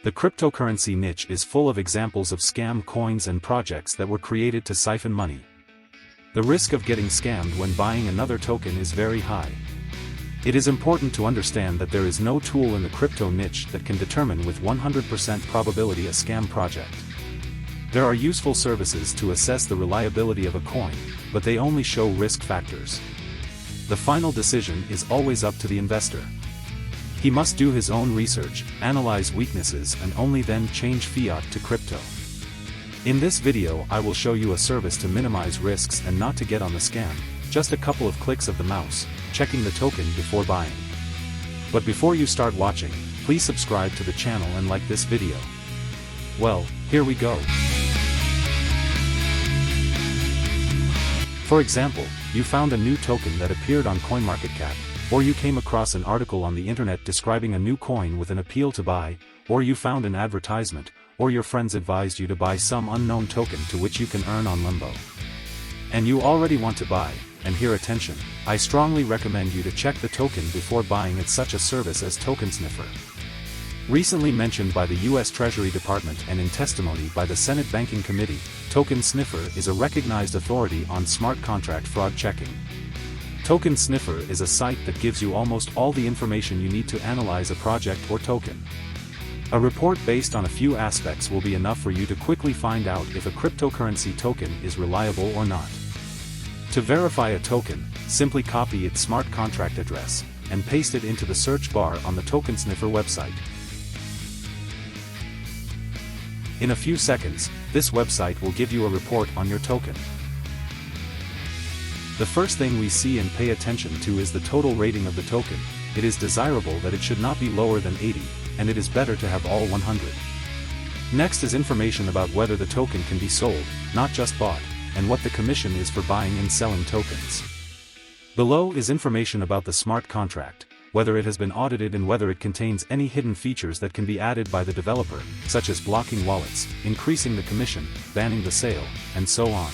The cryptocurrency niche is full of examples of scam coins and projects that were created to siphon money. The risk of getting scammed when buying another token is very high. It is important to understand that there is no tool in the crypto niche that can determine with 100% probability a scam project. There are useful services to assess the reliability of a coin, but they only show risk factors. The final decision is always up to the investor. He must do his own research, analyze weaknesses, and only then change fiat to crypto. In this video I will show you a service to minimize risks and not to get on the scam, just a couple of clicks of the mouse, checking the token before buying. But before you start watching, please subscribe to the channel and like this video. Well, here we go. For example, you found a new token that appeared on CoinMarketCap, or you came across an article on the internet describing a new coin with an appeal to buy, or you found an advertisement, or your friends advised you to buy some unknown token to which you can earn on Limbo. And you already want to buy, and here attention, I strongly recommend you to check the token before buying at such a service as Tokensniffer. Recently mentioned by the U.S. Treasury Department and in testimony by the Senate Banking Committee, Tokensniffer is a recognized authority on smart contract fraud checking. Tokensniffer is a site that gives you almost all the information you need to analyze a project or token. A report based on a few aspects will be enough for you to quickly find out if a cryptocurrency token is reliable or not. To verify a token, simply copy its smart contract address, and paste it into the search bar on the Tokensniffer website. In a few seconds, this website will give you a report on your token. The first thing we see and pay attention to is the total rating of the token. It is desirable that it should not be lower than 80, and it is better to have all 100. Next is information about whether the token can be sold, not just bought, and what the commission is for buying and selling tokens. Below is information about the smart contract, whether it has been audited and whether it contains any hidden features that can be added by the developer, such as blocking wallets, increasing the commission, banning the sale, and so on.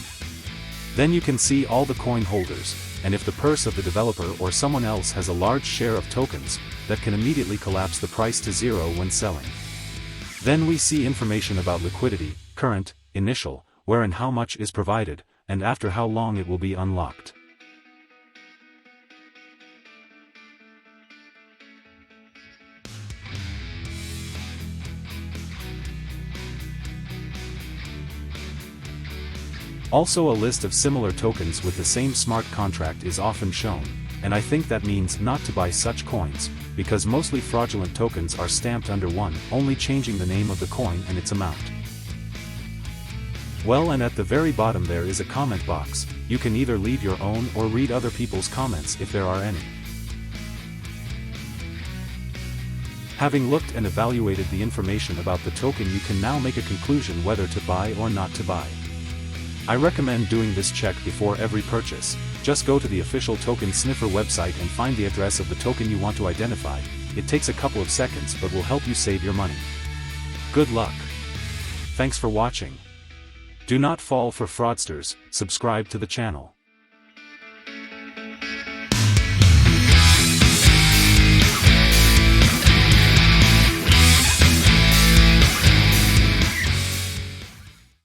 Then you can see all the coin holders, and if the purse of the developer or someone else has a large share of tokens, that can immediately collapse the price to zero when selling. Then we see information about liquidity, current, initial, where and how much is provided, and after how long it will be unlocked. Also, a list of similar tokens with the same smart contract is often shown, and I think that means not to buy such coins, because mostly fraudulent tokens are stamped under one, only changing the name of the coin and its amount. Well, and at the very bottom there is a comment box. You can either leave your own or read other people's comments if there are any. Having looked and evaluated the information about the token, you can now make a conclusion whether to buy or not to buy. I recommend doing this check before every purchase. Just go to the official Tokensniffer website and find the address of the token you want to identify. It takes a couple of seconds but will help you save your money. Good luck. Thanks for watching. Do not fall for fraudsters, subscribe to the channel.